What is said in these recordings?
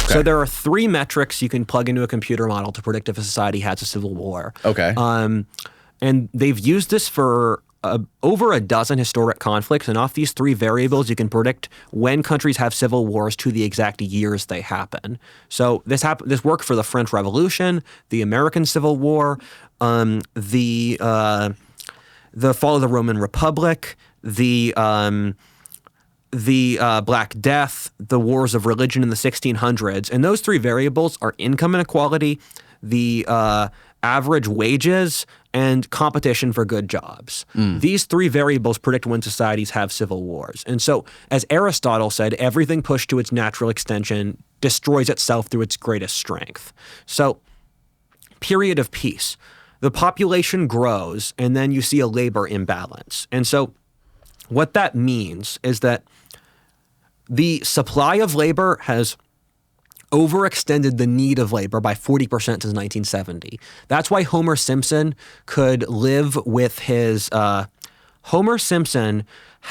So there are 3 metrics you can plug into a computer model to predict if a society has a civil war. Okay. And they've used this for over a dozen historic conflicts, and off these 3 variables, you can predict when countries have civil wars to the exact years they happen. So this worked for the French Revolution, the American Civil War, the fall of the Roman Republic, the Black Death, the wars of religion in the 1600s. And those 3 variables are income inequality, the average wages, and competition for good jobs. These 3 variables predict when societies have civil wars. And so, as Aristotle said, everything pushed to its natural extension destroys itself through its greatest strength. So, period of peace. The population grows, and then you see a labor imbalance. And so, what that means is that the supply of labor has overextended the need of labor by 40% since 1970. That's why Homer Simpson could live with his Homer Simpson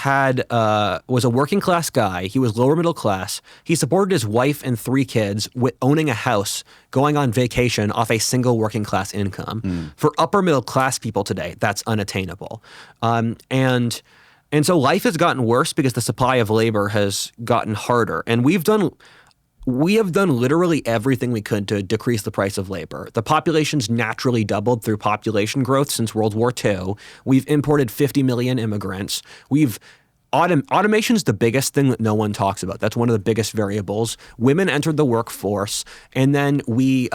was a working class guy. He was lower middle class. He supported his wife and 3 kids with owning a house, going on vacation off a single working class income. For upper middle class people today, that's unattainable. And so life has gotten worse because the supply of labor has gotten harder. And we have done literally everything we could to decrease the price of labor. The population's naturally doubled through population growth since World War II. We've imported 50 million immigrants. Automation's the biggest thing that no one talks about. That's one of the biggest variables. Women entered the workforce, and then we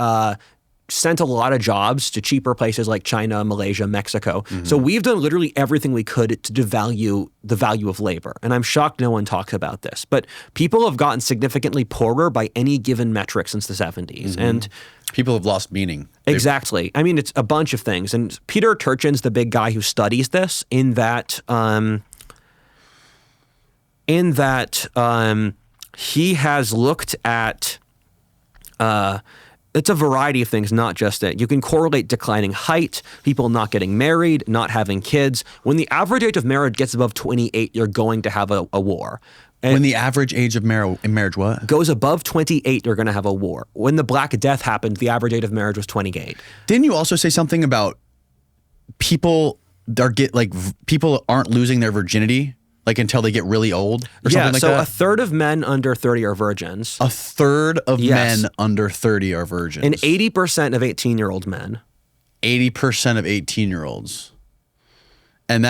sent a lot of jobs to cheaper places like China, Malaysia, Mexico. So we've done literally everything we could to devalue the value of labor. And I'm shocked no one talks about this. But people have gotten significantly poorer by any given metric since the 70s. And people have lost meaning. Exactly. I mean, it's a bunch of things. And Peter Turchin's the big guy who studies this in that he has looked at it's a variety of things, not just it. You can correlate declining height, people not getting married, not having kids. When the average age of marriage gets above 28, you're going to have a war. And when the average age of marriage what? Goes above 28, you're going to have a war. When the Black Death happened, the average age of marriage was 28. Didn't you also say something about people aren't losing their virginity? Like until they get really old or something like that? Yeah, so a third of men under 30 are virgins. A third of men under 30 are virgins. And 80% of 18-year-old men. 80% of 18-year-olds. And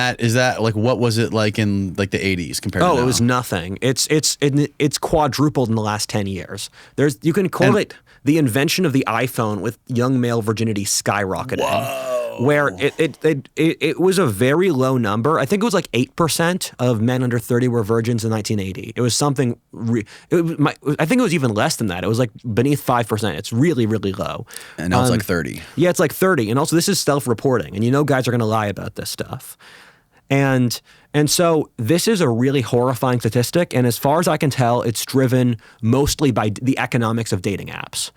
what was it like in like the 80s compared to now? Oh, it was nothing. It's quadrupled in the last 10 years. You can correlate the invention of the iPhone with young male virginity skyrocketing. Whoa. Where it was a very low number. I think it was like 8% of men under 30 were virgins in 1980. It was something. I think it was even less than that. It was like beneath 5%. It's really, really low. And now it's like 30. Yeah, it's like 30. And also, this is self-reporting, and guys are going to lie about this stuff. And so this is a really horrifying statistic. And as far as I can tell, it's driven mostly by the economics of dating apps.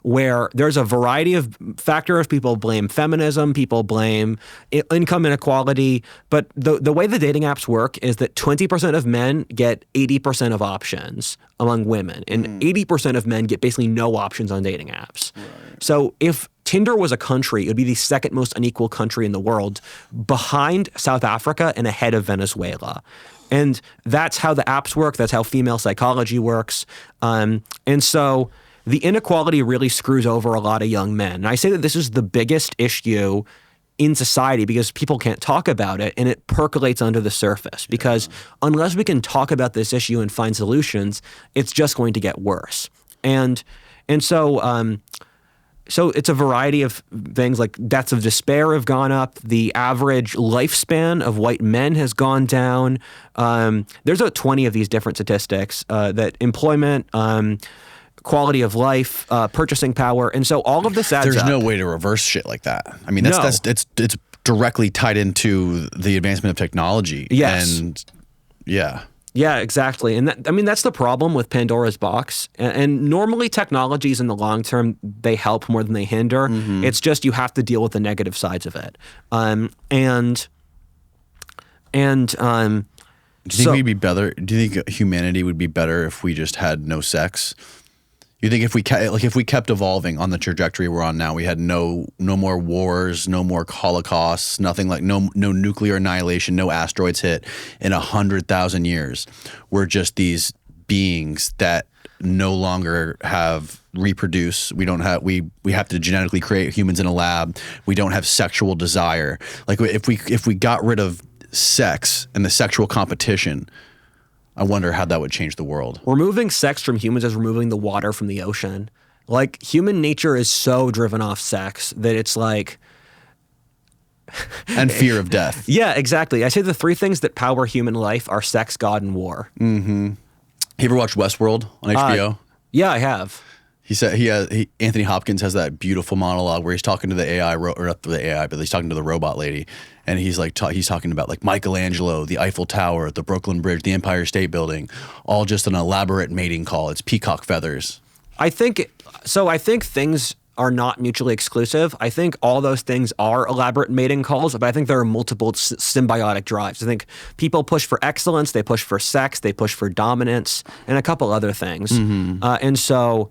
Where there's a variety of factors. People blame feminism, people blame income inequality, but the way the dating apps work is that 20% of men get 80% of options among women, and 80% of men get basically no options on dating apps. Right. So if Tinder was a country, it would be the second most unequal country in the world, behind South Africa and ahead of Venezuela. And that's how the apps work. That's how female psychology works. And so the inequality really screws over a lot of young men. And I say that this is the biggest issue in society because people can't talk about it, and it percolates under the surface. Because unless we can talk about this issue and find solutions, it's just going to get worse. And so it's a variety of things, like deaths of despair have gone up. The average lifespan of white men has gone down. There's about 20 of these different statistics that employment, quality of life, purchasing power, and so all of this adds up. There's no way to reverse shit like that. I mean, it's directly tied into the advancement of technology. Yes. And yeah, exactly. And that's the problem with Pandora's box. And normally technologies in the long term, they help more than they hinder. It's just you have to deal with the negative sides of it. Do you think we'd be better? Do you think humanity would be better if we just had no sex? You think if we kept evolving on the trajectory we're on now, we had no more wars, no more holocausts, nothing like no nuclear annihilation, no asteroids hit in 100,000 years. We're just these beings that no longer have reproduce. We have to genetically create humans in a lab. We don't have sexual desire. Like if we got rid of sex and the sexual competition, I wonder how that would change the world. Removing sex from humans is removing the water from the ocean. Like, human nature is so driven off sex that it's like... and fear of death. Yeah, exactly. I say the three things that power human life are sex, God, and war. Mm-hmm. You ever watched Westworld on HBO? Yeah, I have. He said Anthony Hopkins has that beautiful monologue where he's talking to the AI, or not the AI, but he's talking to the robot lady, and he's like he's talking about like Michelangelo, the Eiffel Tower, the Brooklyn Bridge, the Empire State Building, all just an elaborate mating call. It's peacock feathers. I think things are not mutually exclusive. I think all those things are elaborate mating calls, but I think there are multiple symbiotic drives. I think people push for excellence, they push for sex, they push for dominance, and a couple other things. Mm-hmm. And so...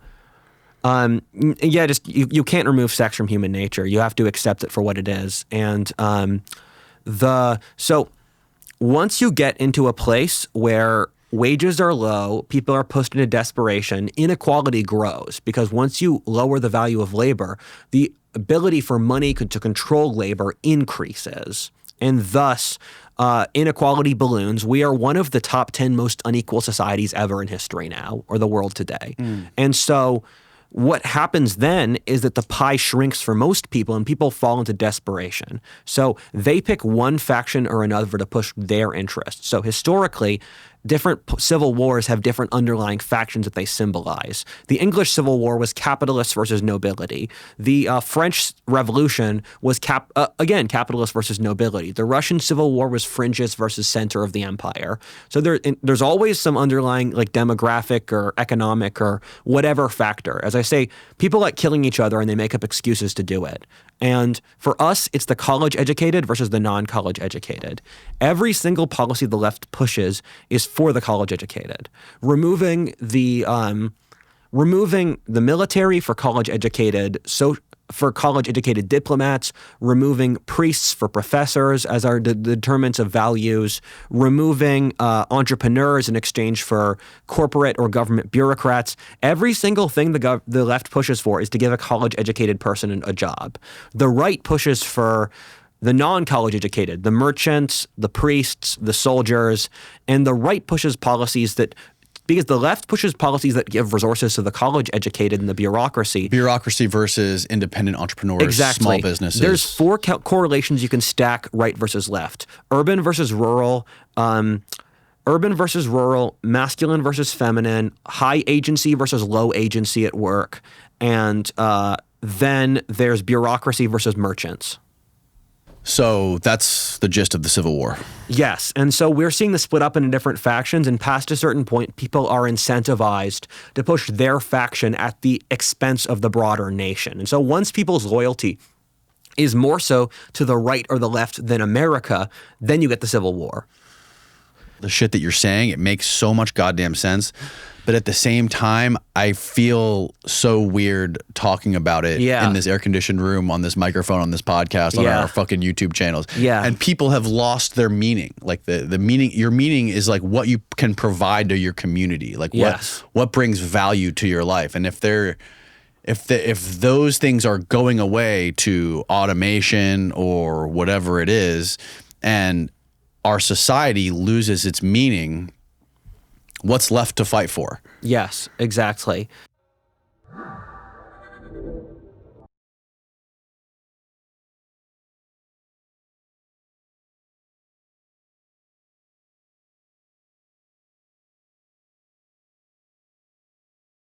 you can't remove sex from human nature. You have to accept it for what it is. And so once you get into a place where wages are low, people are pushed into desperation, inequality grows, because once you lower the value of labor, the ability for money to control labor increases. And thus, inequality balloons. We are one of the top 10 most unequal societies ever in history now, or the world today. And so... what happens then is that the pie shrinks for most people and people fall into desperation. So they pick one faction or another to push their interests. So historically, different civil wars have different underlying factions that they symbolize. The English Civil War was capitalists versus nobility. The French Revolution was capitalists versus nobility. The Russian Civil War was fringists versus center of the empire. So there's always some underlying like demographic or economic or whatever factor. As I say, people like killing each other and they make up excuses to do it. And for us, it's the college educated versus the non-college educated. Every single policy the left pushes is for the college educated. Removing the military for college educated, for college educated diplomats, removing priests for professors as our determinants of values, removing entrepreneurs in exchange for corporate or government bureaucrats. Every single thing the left pushes for is to give a college educated person a job. The right pushes for the non-college educated, the merchants, the priests, the soldiers, and the right pushes policies that, because the left pushes policies that give resources to the college educated and the bureaucracy. Bureaucracy versus independent entrepreneurs, exactly. Small businesses. There's four correlations you can stack right versus left. Urban versus rural, masculine versus feminine, high agency versus low agency at work, and then there's bureaucracy versus merchants. So that's the gist of the Civil War. Yes. And so we're seeing the split up into different factions, and past a certain point, people are incentivized to push their faction at the expense of the broader nation. And so once people's loyalty is more so to the right or the left than America, then you get the Civil War. The shit that you're saying, it makes so much goddamn sense. But at the same time, I feel so weird talking about it in this air-conditioned room, on this microphone, on this podcast, on our fucking YouTube channels. Yeah. And people have lost their meaning. Like the meaning, your meaning is like what you can provide to your community. Like what brings value to your life. And if those things are going away to automation or whatever it is, and our society loses its meaning, what's left to fight for? Yes, exactly.